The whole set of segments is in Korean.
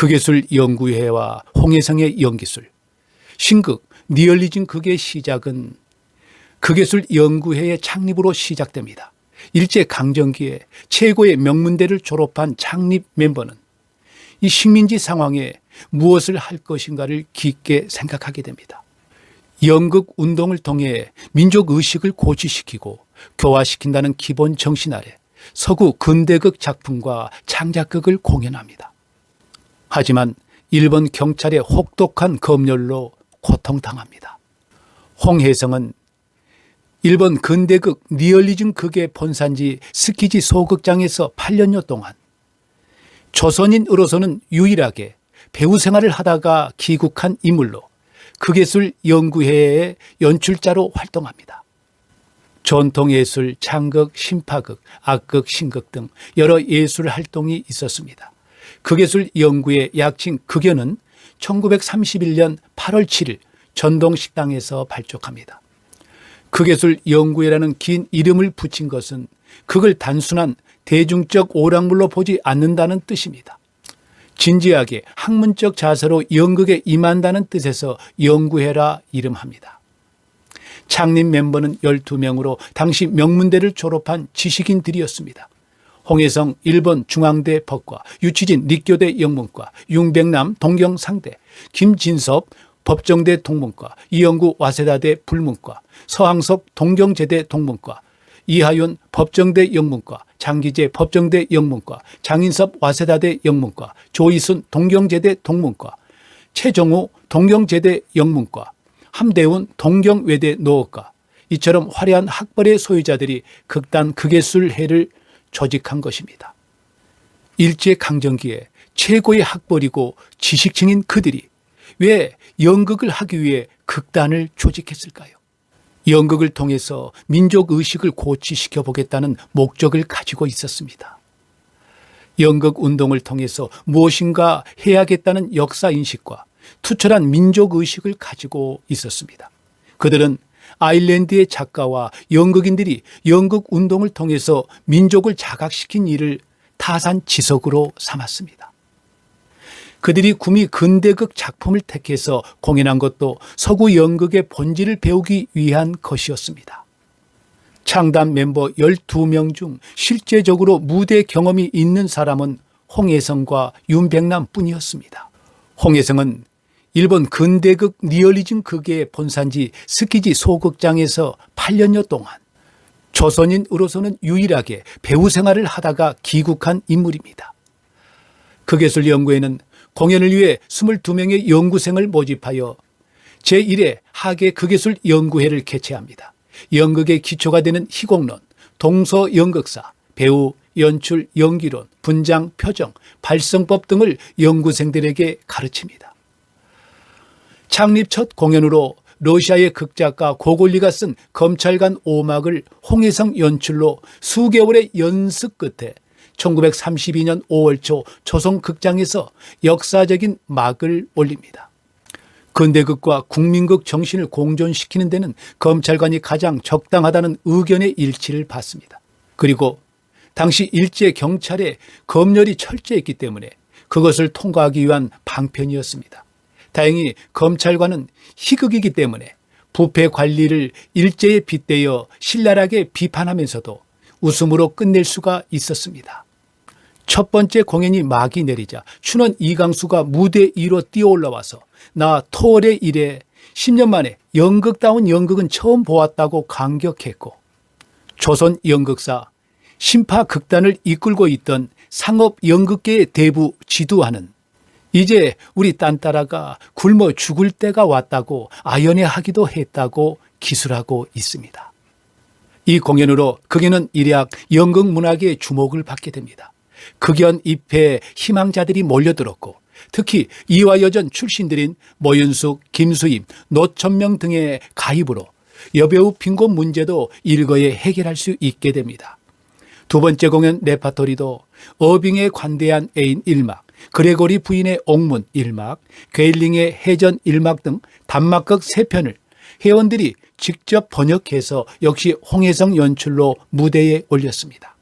극예술연구회와 홍해성의 연기술, 신극 리얼리즘 극의 시작은 극예술연구회의 창립으로 시작됩니다. 일제강점기에 최고의 명문대를 졸업한 창립 멤버는 이 식민지 상황에 무엇을 할 것인가를 깊게 생각하게 됩니다. 연극 운동을 통해 민족의식을 고취시키고 교화시킨다는 기본 정신 아래 서구 근대극 작품과 창작극을 공연합니다. 하지만 일본 경찰의 혹독한 검열로 고통당합니다. 홍해성은 일본 근대극 리얼리즘 극의 본산지 스키지 소극장에서 8년여 동안 조선인으로서는 유일하게 배우 생활을 하다가 귀국한 인물로 극예술연구회의 연출자로 활동합니다. 전통예술, 창극, 신파극, 악극, 신극 등 여러 예술 활동이 있었습니다. 극예술연구회 약칭 극연은 1931년 8월 7일 전동식당에서 발족합니다. 극예술연구회라는 긴 이름을 붙인 것은 극을 단순한 대중적 오락물로 보지 않는다는 뜻입니다. 진지하게 학문적 자세로 연극에 임한다는 뜻에서 연구회라 이름합니다. 창립 멤버는 12명으로 당시 명문대를 졸업한 지식인들이었습니다. 홍해성 일본 중앙대 법과, 유치진立교대 영문과, 윤백남 동경상대, 김진섭 법정대 동문과, 이영구 와세다대 불문과, 서항석 동경제대 동문과, 이하윤 법정대 영문과, 장기재 법정대 영문과, 장인섭 와세다대 영문과, 조이순 동경제대 동문과, 최정우 동경제대 영문과, 함대훈 동경외대 노학과, 이처럼 화려한 학벌의 소유자들이 극단 극예술회를 조직한 것입니다. 일제강점기에 최고의 학벌이고 지식층인 그들이 왜 연극을 하기 위해 극단을 조직했을까요? 연극을 통해서 민족의식을 고취시켜 보겠다는 목적을 가지고 있었습니다. 연극 운동을 통해서 무엇인가 해야겠다는 역사인식과 투철한 민족의식을 가지고 있었습니다. 그들은 아일랜드의 작가와 연극인들이 연극 운동을 통해서 민족을 자각시킨 일을 타산지석으로 삼았습니다. 그들이 구미 근대극 작품을 택해서 공연한 것도 서구 연극의 본질을 배우기 위한 것이었습니다. 창단 멤버 12명 중 실제적으로 무대 경험이 있는 사람은 홍해성과 윤백남 뿐이었습니다. 홍해성은 일본 근대극 리얼리즘 극의 본산지 스키지 소극장에서 8년여 동안 조선인으로서는 유일하게 배우 생활을 하다가 귀국한 인물입니다. 극예술연구회는 공연을 위해 22명의 연구생을 모집하여 제1회 하계 극예술연구회를 개최합니다. 연극의 기초가 되는 희곡론, 동서연극사, 배우, 연출, 연기론, 분장, 표정, 발성법 등을 연구생들에게 가르칩니다. 창립 첫 공연으로 러시아의 극작가 고골리가 쓴 검찰관 5막을 홍해성 연출로 수개월의 연습 끝에 1932년 5월 초 조선극장에서 역사적인 막을 올립니다. 근대극과 국민극 정신을 공존시키는 데는 검찰관이 가장 적당하다는 의견의 일치를 받습니다. 그리고 당시 일제 경찰의 검열이 철저했기 때문에 그것을 통과하기 위한 방편이었습니다. 다행히 검찰관은 희극이기 때문에 부패 관리를 일제에 빗대어 신랄하게 비판하면서도 웃음으로 끝낼 수가 있었습니다. 첫 번째 공연이 막이 내리자 춘원 이강수가 무대 위로 뛰어올라와서 나 토월의 일에 10년 만에 연극다운 연극은 처음 보았다고 감격했고, 조선 연극사 신파극단을 이끌고 있던 상업연극계의 대부 지도하는 이제 우리 딴따라가 굶어 죽을 때가 왔다고 아연해하기도 했다고 기술하고 있습니다. 이 공연으로 극연은 일약 연극 문학의 주목을 받게 됩니다. 극연 입회에 희망자들이 몰려들었고, 특히 이화여전 출신들인 모윤숙, 김수임, 노천명 등의 가입으로 여배우 빈곤 문제도 일거에 해결할 수 있게 됩니다. 두 번째 공연 레파토리도 어빙에 관대한 애인 1막, 그레고리 부인의 옥문 1막, 괴일링의 해전 1막 등 단막극 3편을 회원들이 직접 번역해서 역시 홍해성 연출로 무대에 올렸습니다.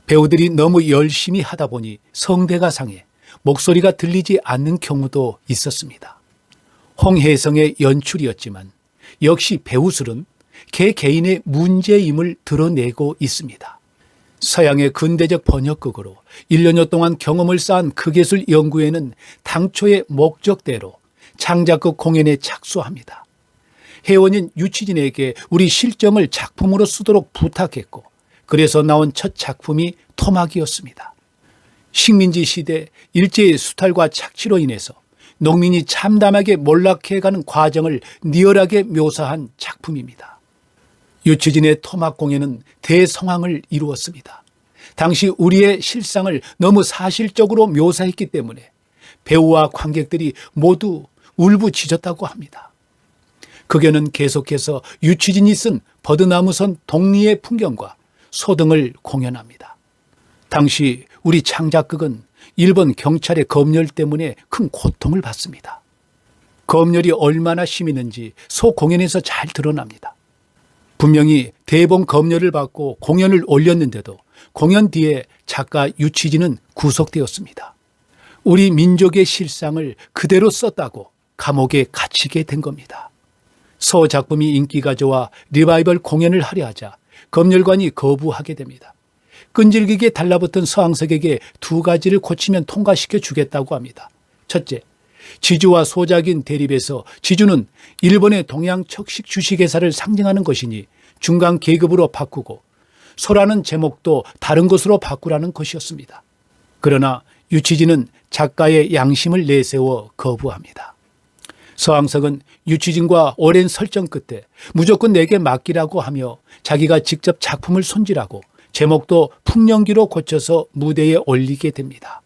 배우들이 너무 열심히 하다 보니 성대가 상해 목소리가 들리지 않는 경우도 있었습니다. 홍혜성의 연출이었지만 역시 배우술은 개개인의 문제임을 드러내고 있습니다. 서양의 근대적 번역극으로 1년여 동안 경험을 쌓은 극예술 연구회는 당초의 목적대로 창작극 공연에 착수합니다. 회원인 유치진에게 우리 실정을 작품으로 쓰도록 부탁했고, 그래서 나온 첫 작품이 토막이었습니다. 식민지 시대 일제의 수탈과 착취로 인해서 농민이 참담하게 몰락해가는 과정을 리얼하게 묘사한 작품입니다. 유치진의 토막 공연은 대성황을 이루었습니다. 당시 우리의 실상을 너무 사실적으로 묘사했기 때문에 배우와 관객들이 모두 울부짖었다고 합니다. 극연은 계속해서 유치진이 쓴 버드나무선 동리의 풍경과 소등을 공연합니다. 당시 우리 창작극은 일본 경찰의 검열 때문에 큰 고통을 받습니다. 검열이 얼마나 심했는지 소공연에서 잘 드러납니다. 분명히 대본 검열을 받고 공연을 올렸는데도 공연 뒤에 작가 유치진은 구속되었습니다. 우리 민족의 실상을 그대로 썼다고 감옥에 갇히게 된 겁니다. 소 작품이 인기가 좋아 리바이벌 공연을 하려 하자 검열관이 거부하게 됩니다. 끈질기게 달라붙은 서항석에게 두 가지를 고치면 통과시켜 주겠다고 합니다. 첫째, 지주와 소작인 대립에서 지주는 일본의 동양 척식 주식회사를 상징하는 것이니 중간 계급으로 바꾸고, 소라는 제목도 다른 것으로 바꾸라는 것이었습니다. 그러나 유치진은 작가의 양심을 내세워 거부합니다. 서항석은 유치진과 오랜 설정 끝에 무조건 내게 맡기라고 하며 자기가 직접 작품을 손질하고 제목도 풍년기로 고쳐서 무대에 올리게 됩니다.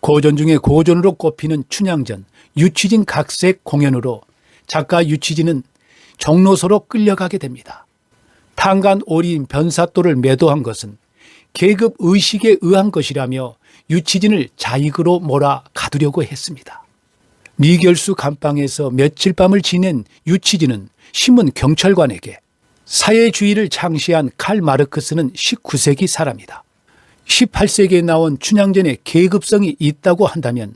고전 중에 고전으로 꼽히는 춘향전 유치진 각색 공연으로 작가 유치진은 종로소로 끌려가게 됩니다. 탄간오리인 변사또를 매도한 것은 계급 의식에 의한 것이라며 유치진을 자익으로 몰아 가두려고 했습니다. 미결수 감방에서 며칠 밤을 지낸 유치진은 신문 경찰관에게 사회주의를 창시한 칼 마르크스는 19세기 사람이다, 18세기에 나온 춘향전에 계급성이 있다고 한다면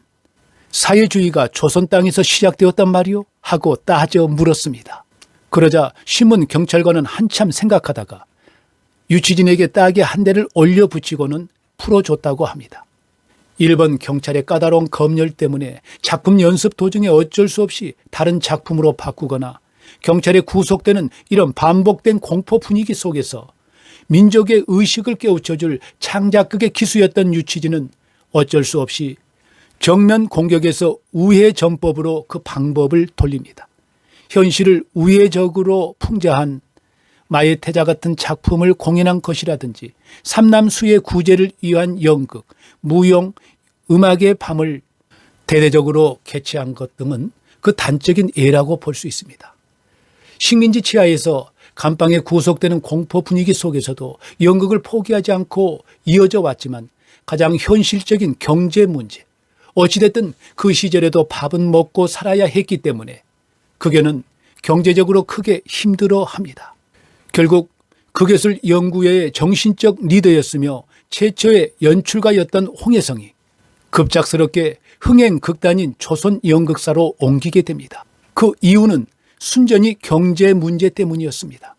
사회주의가 조선 땅에서 시작되었단 말이오? 하고 따져 물었습니다. 그러자 신문 경찰관은 한참 생각하다가 유치진에게 따게 한 대를 올려붙이고는 풀어줬다고 합니다. 일본 경찰의 까다로운 검열 때문에 작품 연습 도중에 어쩔 수 없이 다른 작품으로 바꾸거나 경찰에 구속되는 이런 반복된 공포 분위기 속에서 민족의 의식을 깨우쳐줄 창작극의 기수였던 유치진은 어쩔 수 없이 정면 공격에서 우회 전법으로 그 방법을 돌립니다. 현실을 우회적으로 풍자한 마에테자 같은 작품을 공연한 것이라든지 삼남수의 구제를 위한 연극, 무용, 음악의 밤을 대대적으로 개최한 것 등은 그 단적인 예라고 볼 수 있습니다. 식민지 치하에서 감방에 구속되는 공포 분위기 속에서도 연극을 포기하지 않고 이어져 왔지만 가장 현실적인 경제 문제, 어찌됐든 그 시절에도 밥은 먹고 살아야 했기 때문에 극연은 경제적으로 크게 힘들어합니다. 결국 극예술 연구회의 정신적 리더였으며 최초의 연출가였던 홍혜성이 급작스럽게 흥행 극단인 조선 연극사로 옮기게 됩니다. 그 이유는 순전히 경제 문제 때문이었습니다.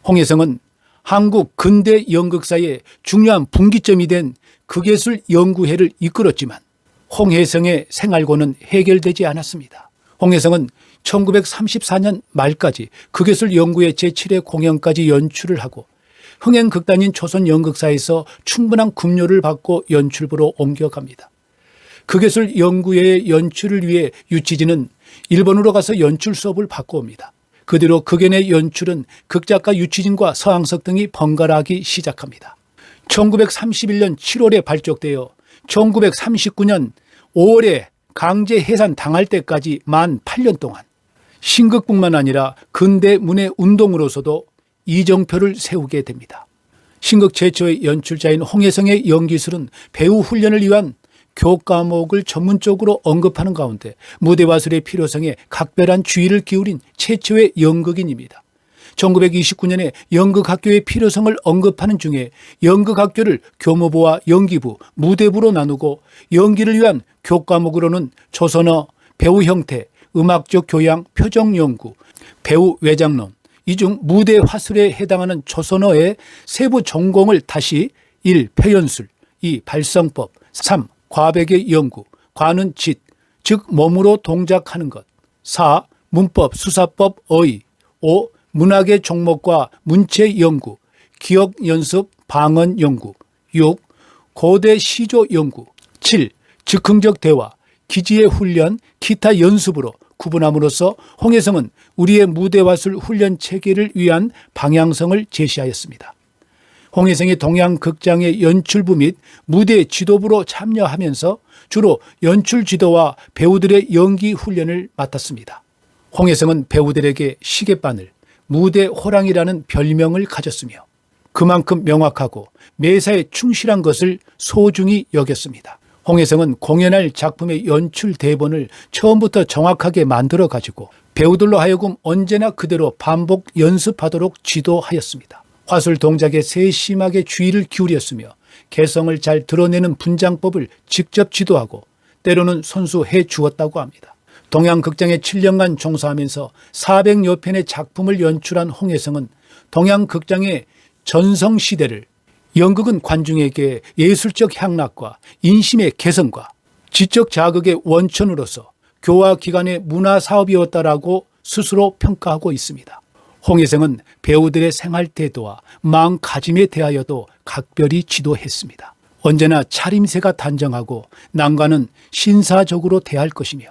홍혜성은 한국 근대 연극사의 중요한 분기점이 된 극예술 연구회를 이끌었지만 홍혜성의 생활고는 해결되지 않았습니다. 홍혜성은 1934년 말까지 극예술 연구회 제7회 공연까지 연출을 하고 흥행 극단인 조선 연극사에서 충분한 급료를 받고 연출부로 옮겨갑니다. 극예술 연구회의 연출을 위해 유치진은 일본으로 가서 연출 수업을 받고 옵니다. 그 뒤로 극연의 연출은 극작가 유치진과 서항석 등이 번갈아하기 시작합니다. 1931년 7월에 발족되어 1939년 5월에 강제 해산 당할 때까지 만 8년 동안 신극뿐만 아니라 근대 문예 운동으로서도 이정표를 세우게 됩니다. 신극 최초의 연출자인 홍혜성의 연기술은 배우 훈련을 위한 교과목을 전문적으로 언급하는 가운데 무대화술의 필요성에 각별한 주의를 기울인 최초의 연극인입니다. 1929년에 연극학교의 필요성을 언급하는 중에 연극학교를 교무부와 연기부, 무대부로 나누고 연기를 위한 교과목으로는 조선어, 배우 형태, 음악적 교양, 표정 연구, 배우 외장론, 이 중 무대 화술에 해당하는 조선어의 세부 전공을 다시 1. 표현술, 2. 발성법, 3. 과백의 연구, 과는 짓, 즉 몸으로 동작하는 것, 4. 문법, 수사법, 어휘, 5. 문학의 종목과 문체 연구, 기억 연습, 방언 연구, 6. 고대 시조 연구, 7. 즉흥적 대화, 기지의 훈련, 기타 연습으로 구분함으로써 홍해성은 우리의 무대화술 훈련 체계를 위한 방향성을 제시하였습니다. 홍해성이 동양극장의 연출부 및 무대 지도부로 참여하면서 주로 연출 지도와 배우들의 연기 훈련을 맡았습니다. 홍해성은 배우들에게 시계바늘, 무대 호랑이라는 별명을 가졌으며 그만큼 명확하고 매사에 충실한 것을 소중히 여겼습니다. 홍해성은 공연할 작품의 연출 대본을 처음부터 정확하게 만들어 가지고 배우들로 하여금 언제나 그대로 반복 연습하도록 지도하였습니다. 화술 동작에 세심하게 주의를 기울였으며 개성을 잘 드러내는 분장법을 직접 지도하고 때로는 손수해 주었다고 합니다. 동양극장에 7년간 종사하면서 400여 편의 작품을 연출한 홍해성은 동양극장의 전성시대를 연극은 관중에게 예술적 향락과 인심의 개성과 지적 자극의 원천으로서 교화기관의 문화사업이었다라고 스스로 평가하고 있습니다. 홍해성은 배우들의 생활태도와 마음가짐에 대하여도 각별히 지도했습니다. 언제나 차림새가 단정하고 난관은 신사적으로 대할 것이며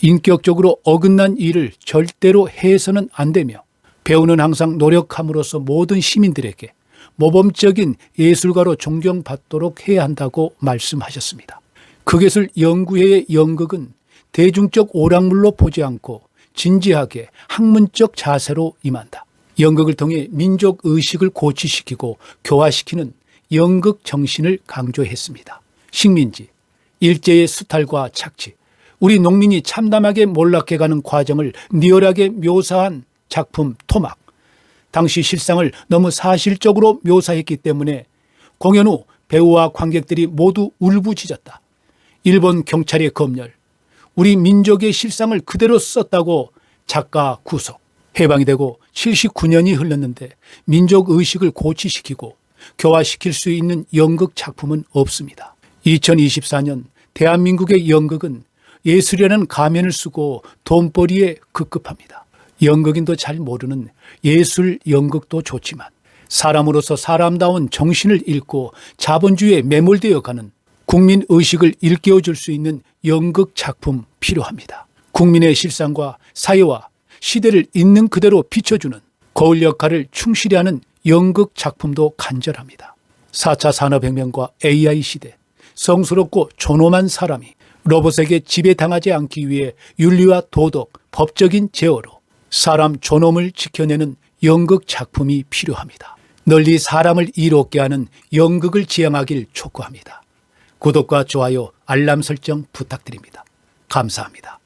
인격적으로 어긋난 일을 절대로 해서는 안 되며 배우는 항상 노력함으로써 모든 시민들에게 모범적인 예술가로 존경받도록 해야 한다고 말씀하셨습니다. 극예술 연구회의 연극은 대중적 오락물로 보지 않고 진지하게 학문적 자세로 임한다. 연극을 통해 민족 의식을 고취시키고 교화시키는 연극 정신을 강조했습니다. 식민지, 일제의 수탈과 착취, 우리 농민이 참담하게 몰락해가는 과정을 리얼하게 묘사한 작품 토막. 당시 실상을 너무 사실적으로 묘사했기 때문에 공연 후 배우와 관객들이 모두 울부짖었다. 일본 경찰의 검열, 우리 민족의 실상을 그대로 썼다고 작가 구속. 해방이 되고 79년이 흘렀는데 민족의식을 고취시키고 교화시킬 수 있는 연극 작품은 없습니다. 2024년 대한민국의 연극은 예술이라는 가면을 쓰고 돈벌이에 급급합니다. 연극인도 잘 모르는 예술 연극도 좋지만 사람으로서 사람다운 정신을 잃고 자본주의에 매몰되어 가는 국민의식을 일깨워줄 수 있는 연극 작품 필요합니다. 국민의 실상과 사회와 시대를 있는 그대로 비춰주는 거울 역할을 충실히 하는 연극 작품도 간절합니다. 4차 산업혁명과 AI 시대, 성스럽고 존엄한 사람이 로봇에게 지배당하지 않기 위해 윤리와 도덕, 법적인 제어로 사람 존엄을 지켜내는 연극 작품이 필요합니다. 널리 사람을 이롭게 하는 연극을 지향하길 촉구합니다. 구독과 좋아요, 알람 설정 부탁드립니다. 감사합니다.